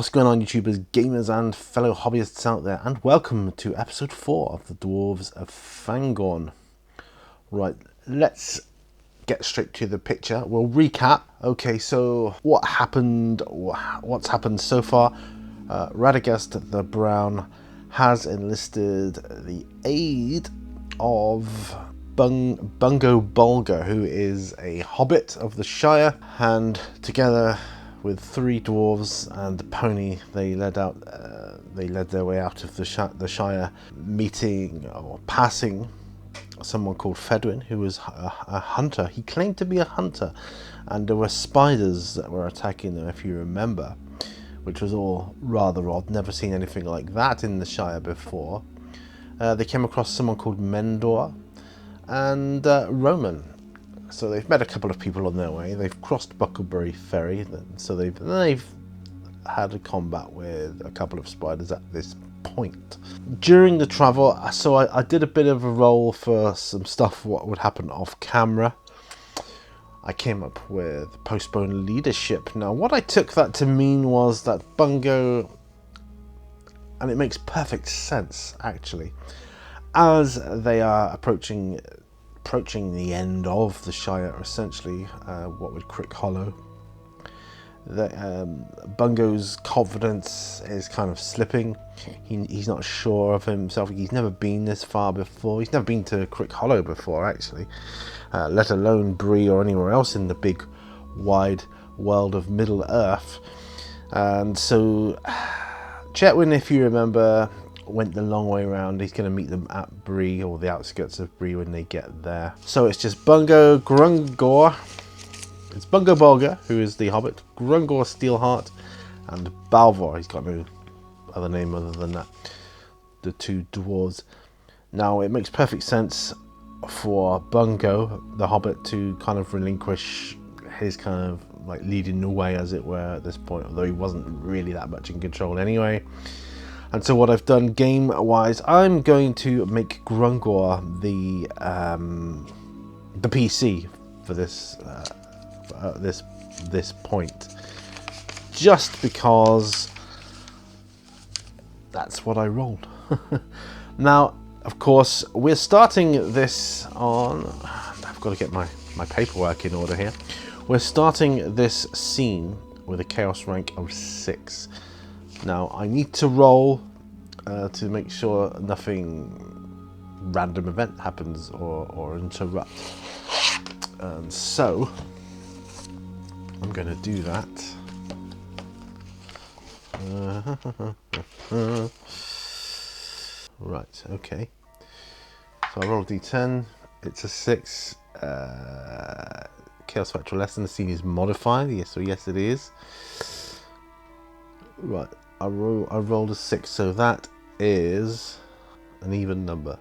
What's going on, YouTubers, gamers and fellow hobbyists out there, and welcome to episode 4 of the Dwarves of Fangorn. Right, let's get straight to the picture. We'll recap. Okay, so what happened, what's happened so far? Radagast the Brown has enlisted the aid of Bungo Bolger, who is a hobbit of the Shire, and together with 3 dwarves and a pony, they led their way out of the Shire, meeting or passing someone called Fedwin, who was a hunter. He claimed to be a hunter, and there were spiders that were attacking them, if you remember, which was all rather odd. Never seen anything like that in the Shire before. They came across someone called Mendor and Roman. So they've met a couple of people on their way. They've crossed Bucklebury Ferry, so they've had a combat with a couple of spiders at this point. During the travel, so I did a bit of a roll for some stuff, what would happen off camera. I came up with postponed leadership. Now, what I took that to mean was that Bungo, and it makes perfect sense actually, as they are approaching the end of the Shire, essentially, what would Crick Hollow, Bungo's confidence is kind of slipping. He's not sure of himself. He's never been this far before. He's never been to Crick Hollow before, actually, let alone Bree or anywhere else in the big wide world of Middle Earth. And so Chetwin, if you remember, went the long way around. He's going to meet them at Bree, or the outskirts of Bree, when they get there. So it's just Bungo Grungor. It's Bungo Bolger, who is the hobbit, Grungor Steelheart, and Balvor. He's got no other name other than that. The 2 dwarves. Now, it makes perfect sense for Bungo, the hobbit, to kind of relinquish his kind of like leading the way, as it were, at this point, although he wasn't really that much in control anyway. And so what I've done game-wise, I'm going to make Grungor the PC for this this point, just because that's what I rolled. Now, of course, we're starting this on. I've got to get my paperwork in order here. We're starting this scene with a chaos rank of 6. Now, I need to roll to make sure nothing random event happens or interrupt. And so, I'm going to do that. Right, okay. So I roll a d10. It's a 6. Chaos factor less than the scene is modified. Yes, so yes, it is. Right, I rolled a 6, so that is an even number.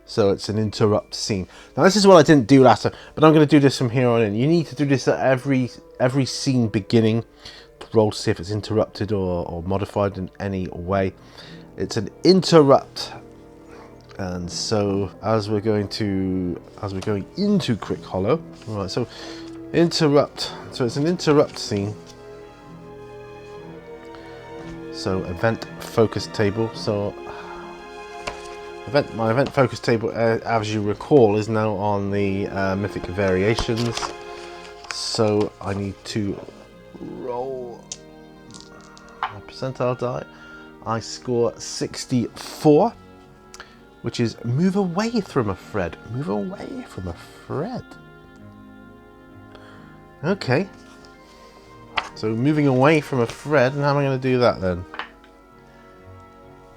So it's an interrupt scene. Now, this is what I didn't do last time, but I'm going to do this from here on in. You need to do this at every scene beginning to roll to see if it's interrupted or modified in any way. It's an interrupt. And so as we're going into Crick Hollow, right, so interrupt. So it's an interrupt scene. So event focus table. So my event focus table, as you recall, is now on the mythic variations. So I need to roll a percentile die. I score 64, which is move away from a Fred. Move away from a Fred. Okay. So moving away from a Fred, and how am I going to do that then?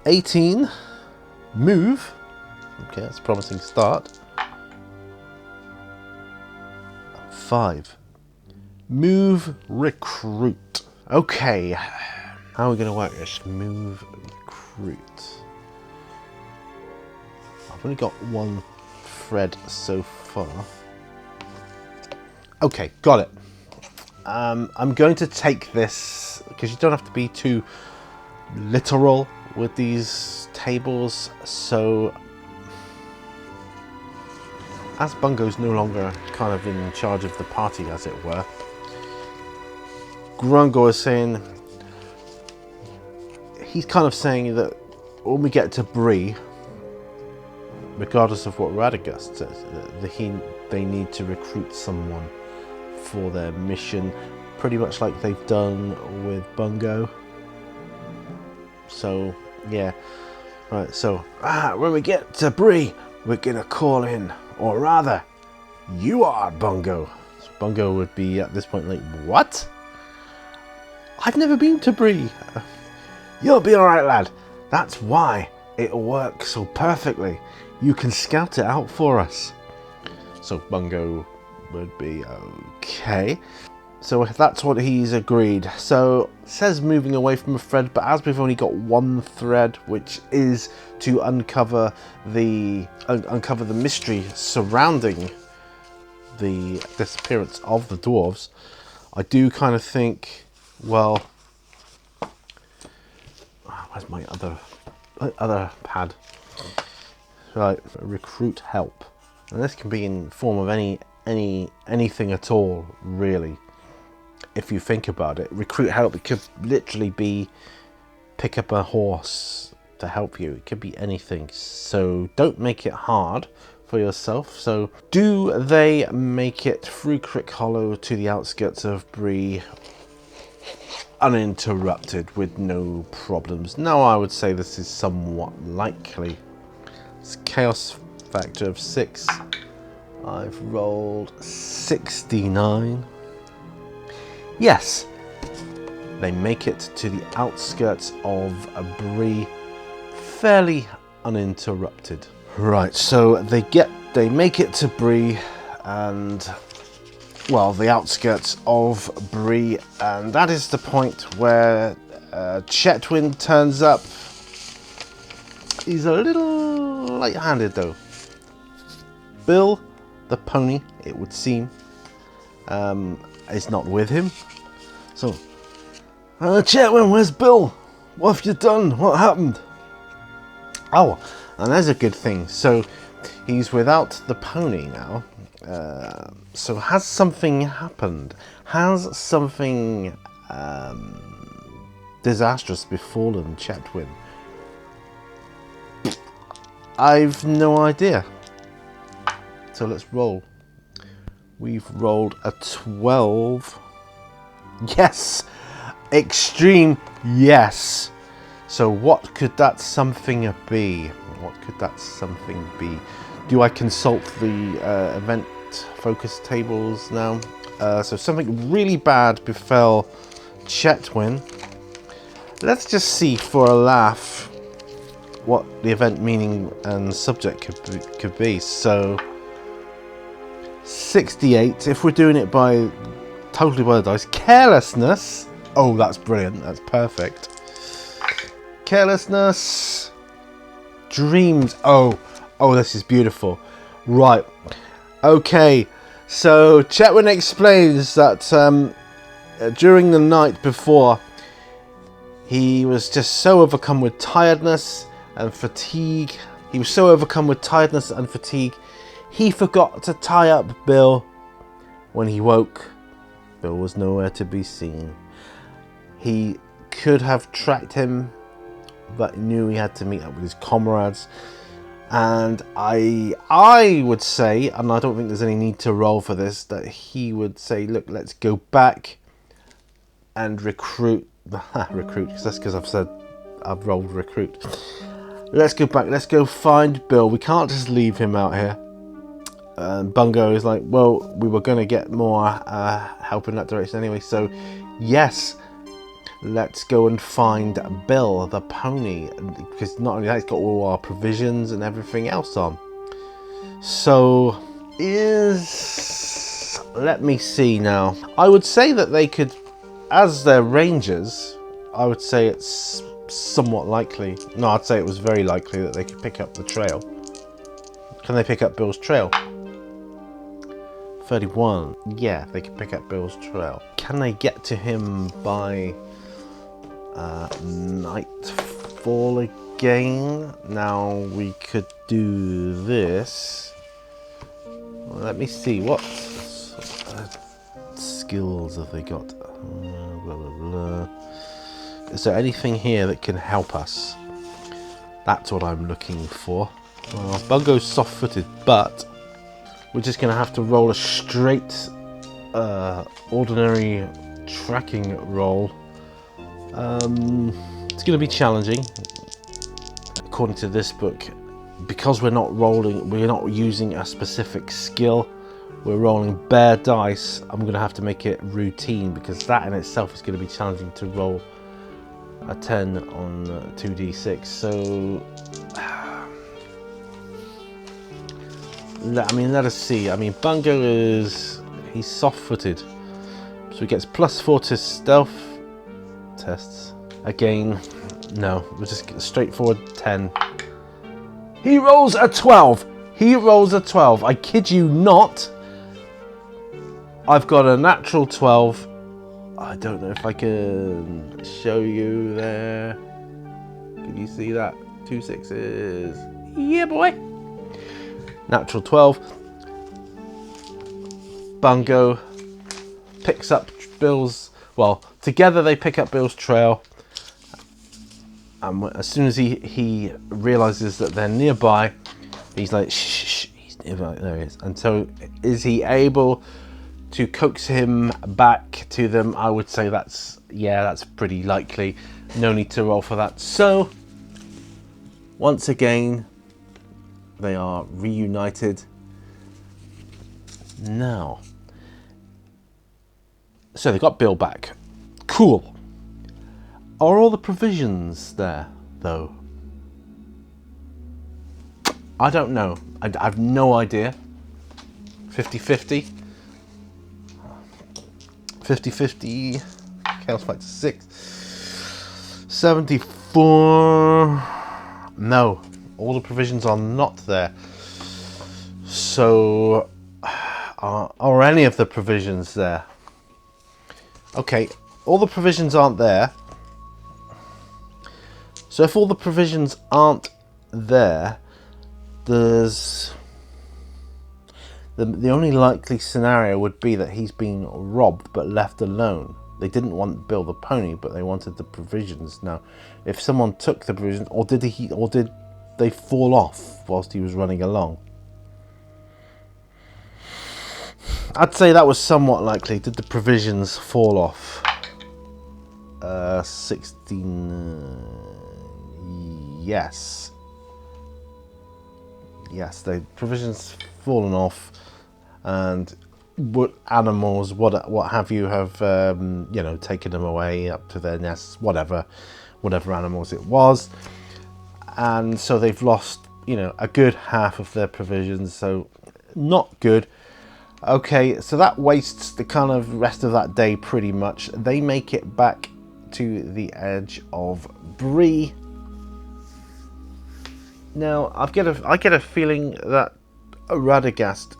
18. Move. Okay, that's a promising start. 5. Move recruit. Okay. How are we going to work this? Move recruit. I've only got 1 Fred so far. Okay, got it. I'm going to take this, because you don't have to be too literal with these tables. So as Bungo's no longer kind of in charge of the party, as it were, Grungor is saying, he's kind of saying that when we get to Bree, regardless of what Radagast says, they need to recruit someone for their mission, pretty much like they've done with Bungo. So yeah, right. So when we get to Bree, we're gonna call in, or rather, you are Bungo. So Bungo would be at this point like, what? I've never been to Bree. You'll be all right, lad. That's why it'll work so perfectly. You can scout it out for us. So Bungo would be okay. So that's what he's agreed. So it says moving away from a thread, but as we've only got one thread, which is to uncover the mystery surrounding the disappearance of the dwarves, I do kind of think, well, where's my other pad? Right, recruit help, and this can be in form of anything at all, really. If you think about it, recruit help, it could literally be pick up a horse to help you. It could be anything. So don't make it hard for yourself. So do they make it through Crick Hollow to the outskirts of Bree uninterrupted with no problems? No, I would say this is somewhat likely. It's a chaos factor of 6. I've rolled 69. Yes, they make it to the outskirts of Bree fairly uninterrupted. Right, so they make it to Bree, and well, the outskirts of Bree, and that is the point where Chetwynd turns up. He's a little light-handed though. Bill, the pony, it would seem, is not with him. So, Chetwynd, where's Bill? What have you done? What happened? Oh, and there's a good thing. So, he's without the pony now. So, has something happened? Has something disastrous befallen Chetwynd? I've no idea. So, let's roll. We've rolled a 12. Yes! Extreme yes! So what could that something be? What could that something be? Do I consult the event focus tables now? So something really bad befell Chetwynd. Let's just see for a laugh what the event meaning and subject could be. So 68, if we're doing it by totally by the dice. Carelessness. Oh, that's brilliant. That's perfect. Carelessness. Dreams. Oh, this is beautiful. Right. Okay. So Chetwynd explains that during the night before, he was just so overcome with tiredness and fatigue. He He forgot to tie up Bill. When he woke, Bill was nowhere to be seen. He could have tracked him, but knew he had to meet up with his comrades. And I would say, and I don't think there's any need to roll for this, that he would say, look, let's go back and recruit, because that's because I've rolled recruit. Let's go back, let's go find Bill. We can't just leave him out here. And Bungo is like, well, we were going to get more help in that direction anyway. So, yes, let's go and find Bill, the pony. Because not only that, he's got all our provisions and everything else on. So, let me see now. I would say that they could, as their rangers, I would say it's somewhat likely. No, I'd say it was very likely that they could pick up the trail. Can they pick up Bill's trail? 31. Yeah, they can pick up Bill's trail. Can they get to him by nightfall again? Now we could do this. Let me see, what skills have they got? Blah, blah, blah. Is there anything here that can help us? That's what I'm looking for. Well, Bungo's soft-footed, but we're just going to have to roll a straight, ordinary tracking roll. It's going to be challenging. According to this book, because we're not using a specific skill, we're rolling bare dice. I'm going to have to make it routine, because that in itself is going to be challenging to roll a 10 on 2d6. So I mean, let us see. I mean, Bungo he's soft-footed, so he gets +4 to stealth tests. Again, no, we're just straightforward 10. He rolls a 12. He rolls a 12. I kid you not. I've got a natural 12. I don't know if I can show you there. Can you see that? 2 6s. Yeah, boy. Natural 12. Bungo picks up Bill's... Well, together they pick up Bill's trail. And as soon as he realizes that they're nearby, he's like, shh, he's nearby. There he is. And so is he able to coax him back to them? I would say that's pretty likely. No need to roll for that. So once again, they are reunited. Now, so they got Bill back. Cool. Are all the provisions there, though? I don't know. I have no idea. 50-50. 50-50. Chaos Fighter 6. 74. No. All the provisions are not there. So, are any of the provisions there? Okay, all the provisions aren't there. So if all the provisions aren't there, there's... The only likely scenario would be that he's been robbed but left alone. They didn't want Bill the pony, but they wanted the provisions. Now, if someone took the provisions, or did they fall off whilst he was running along? I'd say that was somewhat likely. Did the provisions fall off? 16. Yes. Yes, the provisions fallen off, and what animals, what have you, have taken them away up to their nests, whatever animals it was, and so they've lost a good half of their provisions. So not good. Okay, so that wastes the kind of rest of that day pretty much. They make it back to the edge of Bree. Now, I get a feeling that Radagast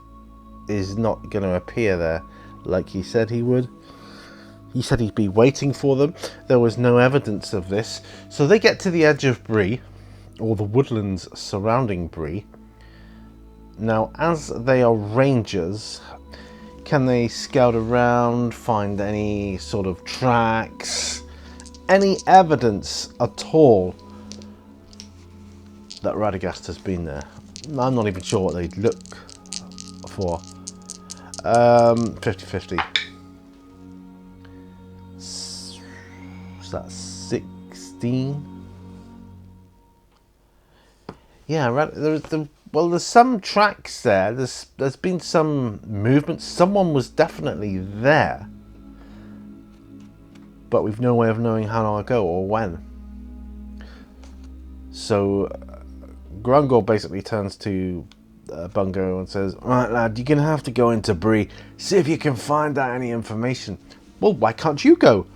is not going to appear there like he said he would. He said he'd be waiting for them. There was no evidence of this. So they get to the edge of Bree, or the woodlands surrounding Bree. Now, as they are rangers, can they scout around, find any sort of tracks, any evidence at all that Radagast has been there? I'm not even sure what they'd look for. 50-50. Is that 16? Yeah, there's some tracks there. There's been some movement. Someone was definitely there, but we've no way of knowing how long ago or when. So Grungor basically turns to Bungo and says, "Right, lad, you're gonna have to go into Bree, see if you can find out any information." Well, why can't you go?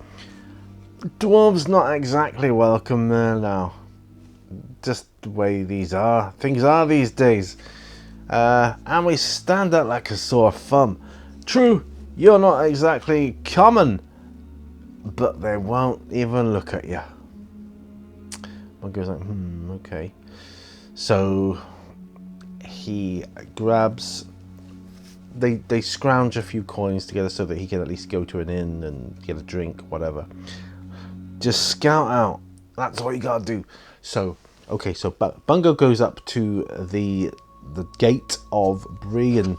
Dwarves not exactly welcome there now. Just the way things are these days. And we stand out like a sore thumb. True, you're not exactly common, but they won't even look at you. Bungo's like, okay. So he grabs... They scrounge a few coins together so that he can at least go to an inn and get a drink, whatever. Just scout out. That's what you gotta do. So, okay, so Bungo goes up to the gate of Bree and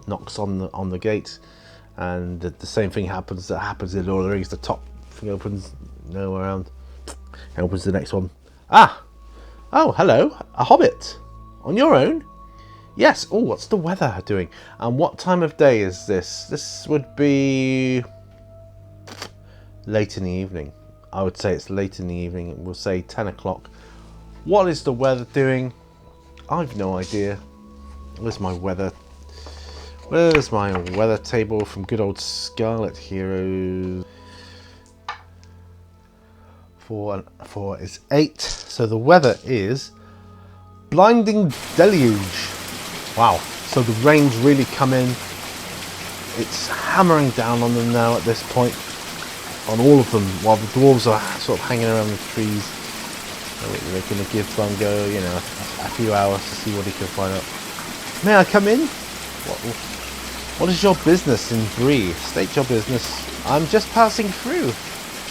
knocks on the gate, and the same thing happens that happens in Lord of the Rings. The top thing opens, no around. Opens the next one. Ah, oh, hello, a hobbit. On your own? Yes. Oh, what's the weather doing? And what time of day is this? This would be late in the evening. I would say it's late in the evening. We'll say 10 o'clock. What is the weather doing? I've no idea. Where's my weather? Where's my weather table from good old Scarlet Heroes? 4 and 4 is 8. So the weather is blinding deluge. Wow. So the rain's really come in. It's hammering down on them now at this point. On all of them, while the dwarves are sort of hanging around the trees. They're going to give Bungo, you know, a few hours to see what he can find out. May I come in? What is your business in Bree? State your business. I'm just passing through.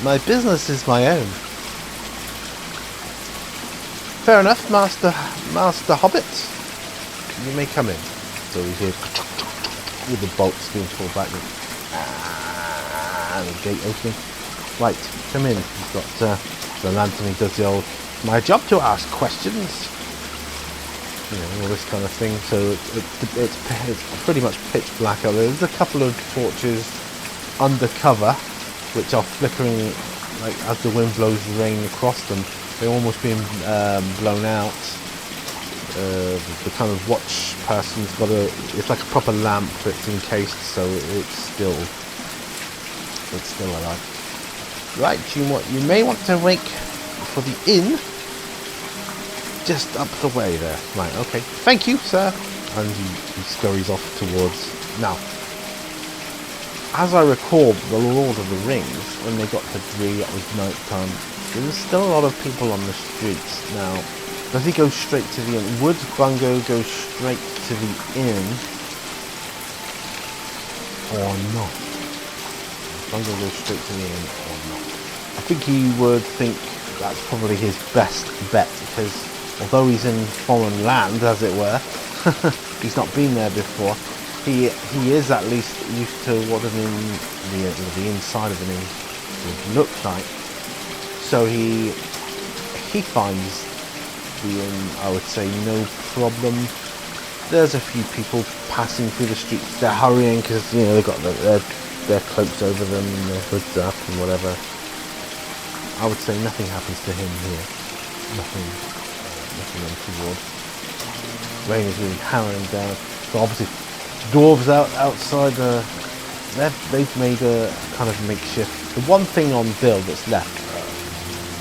My business is my own. Fair enough, Master Hobbit. You may come in. So we hear with the bolts being pulled back and the gate opening. Right, come in. He's got the lantern. He does the old, my job to ask questions. You know, all this kind of thing. So it's pretty much pitch black out there. There's a couple of torches under cover which are flickering, like as the wind blows the rain across them. They're almost being blown out. The kind of watch person's got it's like a proper lamp. It's encased, so it's still alive. Right, you may want to wait for the inn just up the way there. Right, okay. Thank you, sir. And he scurries off towards. Now, as I recall, the Lord of the Rings, when they got to Bree, it was night time. There was still a lot of people on the streets. Now, does he go straight to the inn? Would Bungo go straight to the inn or not? Bungo goes straight to the inn or not? I think he would think that's probably his best bet, because although he's in foreign land, as it were, he's not been there before. He is at least used to what the inside of an inn would look like. So he finds the inn, I would say, no problem. There's a few people passing through the streets. They're hurrying because, you know, they've got their cloaks over them and their hoods up and whatever. I would say nothing happens to him here. Nothing untoward. Rain is really hammering down. So obviously, dwarves outside. They've made a kind of makeshift. The one thing on Bill that's left.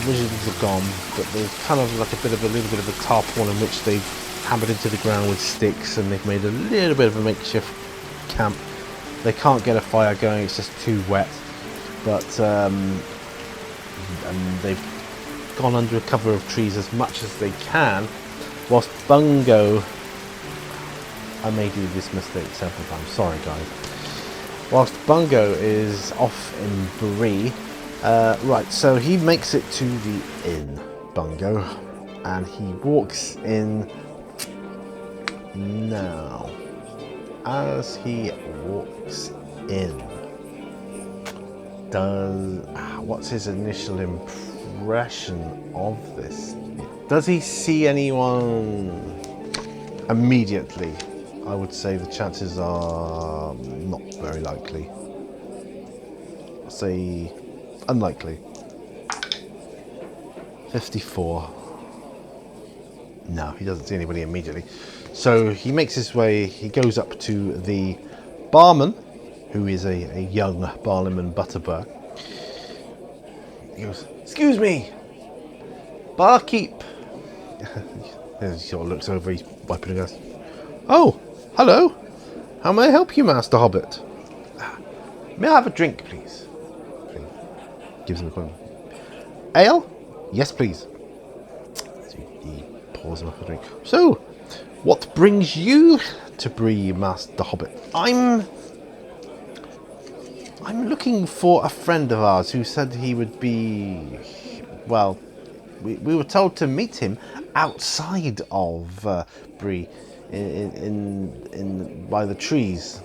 Wizards are gone, but there's kind of like a little bit of a tarpaulin in which they've hammered into the ground with sticks, and they've made a little bit of a makeshift camp. They can't get a fire going; it's just too wet. But and they've gone under a cover of trees as much as they can, whilst Bungo. I may do this mistake several times. Sorry, guys. Whilst Bungo is off in Bree. Right, so he makes it to the inn, Bungo, and he walks in now. As he walks in, what's his initial impression of this? Does he see anyone immediately? I would say the chances are not very likely. I'll say unlikely. 54. No, he doesn't see anybody immediately. So he makes his way, he goes up to the barman, who is a young barman butterbur. He goes, "Excuse me, barkeep." He sort of looks over, he's wiping his ass. "Oh, hello. How may I help you, Master Hobbit?" "May I have a drink, please?" Gives him a coin. "Ale?" "Yes, please." So he pours him up a drink. "So, what brings you to Bree, Master Hobbit?" I'm I'm looking for a friend of ours who said he would be, well, we were told to meet him outside of Bree, in by the trees.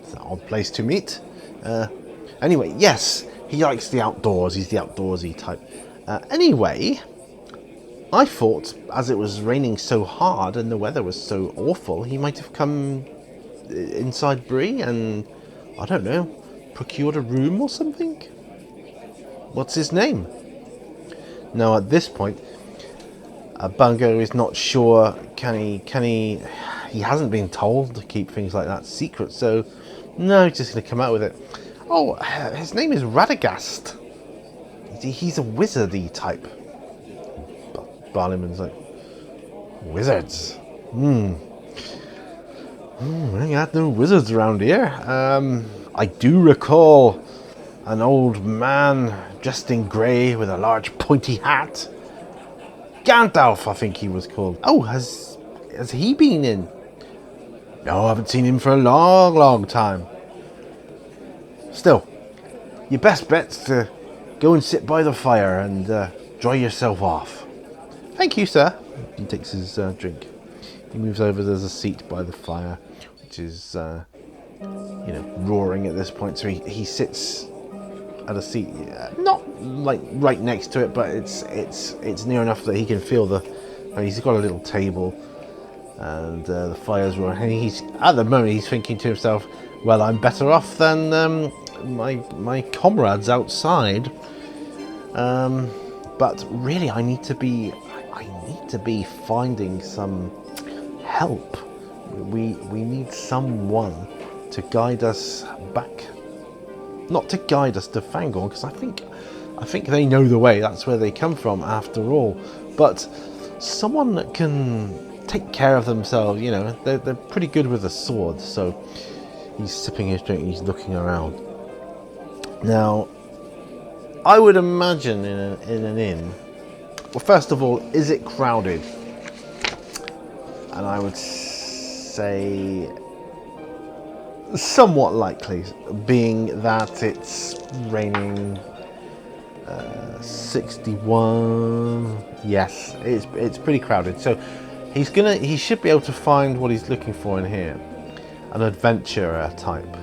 It's an odd place to meet. Anyway, yes, he likes the outdoors. He's the outdoorsy type. Anyway, I thought, as it was raining so hard and the weather was so awful, he might have come inside Bree and, I don't know, procured a room or something? What's his name? Now, at this point, Bungo is not sure, he hasn't been told to keep things like that secret, so no, he's just going to come out with it. Oh, his name is Radagast. He's a wizardy type. Barleyman's like, wizards? We ain't got no wizards around here. I do recall an old man dressed in grey with a large pointy hat. Gandalf, I think he was called. Oh, has he been in? No, I haven't seen him for a long, long time. Still, your best bet's to go and sit by the fire and dry yourself off. Thank you, sir. He takes his drink. He moves over. There's a seat by the fire, which is, roaring at this point. So he sits at a seat, not like right next to it, but it's near enough that he can feel the. He's got a little table, and the fire's roaring. And at the moment he's thinking to himself, "Well, I'm better off than my comrades outside." But really, I need to be finding some help. We need someone to guide us back. Not to guide us to Fangorn, because I think they know the way. That's where they come from, after all. But someone that can take care of themselves. You know, they're pretty good with a sword. So he's sipping his drink. He's looking around. Now, I would imagine in an inn. Well, first of all, is it crowded? And I would say somewhat likely, being that it's raining. 61. Yes, it's pretty crowded. So he should be able to find what he's looking for in here. An adventurer type.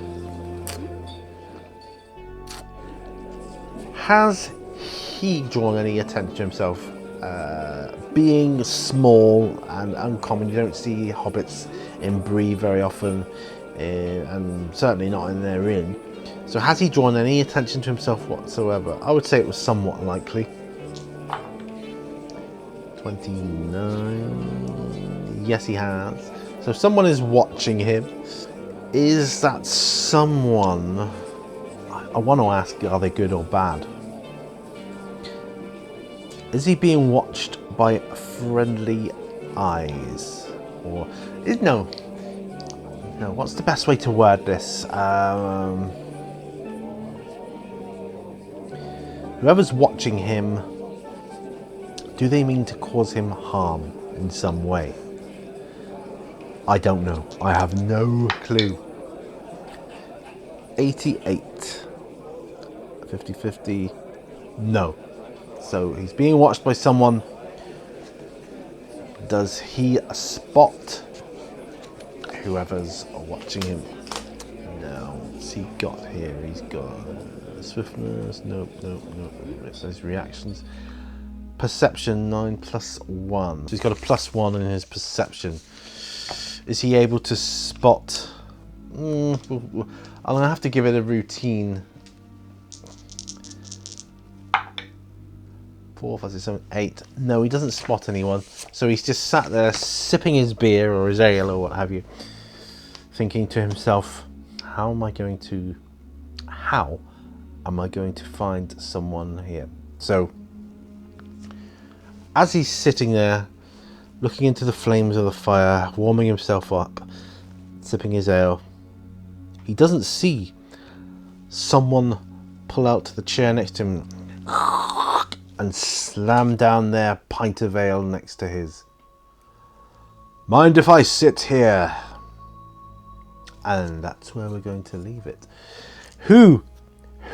Has he drawn any attention to himself? Being small and uncommon, you don't see hobbits in Bree very often, and certainly not in their inn. So has he drawn any attention to himself whatsoever? I would say it was somewhat likely. 29. Yes, he has. So someone is watching him. Is that someone? I want to ask, are they good or bad? Is he being watched by friendly eyes? Or no, what's the best way to word this? Whoever's watching him, do they mean to cause him harm in some way? I don't know. I have no clue. 88. 50-50. No. So he's being watched by someone. Does he spot whoever's watching him? No. What's he got here? He's got swiftness. Nope. It says reactions. Perception 9 + 1. So he's got a +1 in his perception. Is he able to spot? I'm gonna have to give it a routine. 4, 5, 6, 7, 8. No, he doesn't spot anyone. So he's just sat there sipping his beer or his ale or what have you, thinking to himself, how am I going to find someone here? So as he's sitting there looking into the flames of the fire, warming himself up, sipping his ale, he doesn't see someone pull out the chair next to him and slam down their pint of ale next to his. Mind if I sit here? And that's where we're going to leave it. Who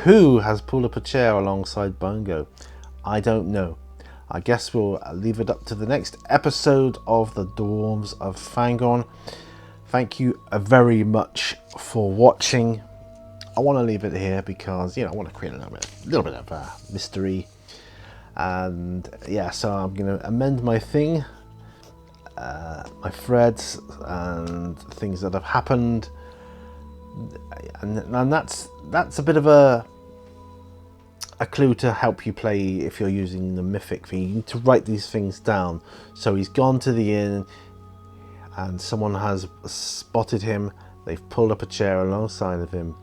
Who has pulled up a chair alongside Bungo? I don't know. I guess we'll leave it up to the next episode of the Dwarves of Fangorn. Thank you very much for watching. I want to leave it here because, I want to create a little bit of mystery. And yeah, so I'm going to amend my thing, my threads and things that have happened. And that's a bit of a clue to help you play if you're using the mythic thing. You need to write these things down. So he's gone to the inn and someone has spotted him. They've pulled up a chair alongside of him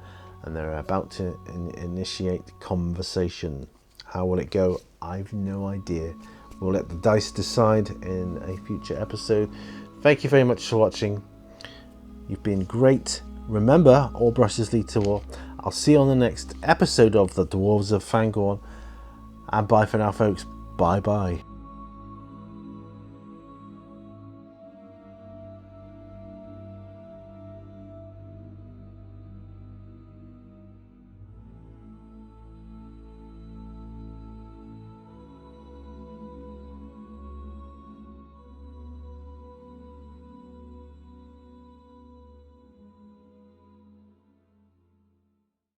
and they're about to initiate conversation. How will it go? I've no idea. We'll let the dice decide in a future episode. Thank you very much for watching. You've been great. Remember, all brushes lead to all. I'll see you on the next episode of the Dwarves of Fangorn. And bye for now, folks. Bye bye.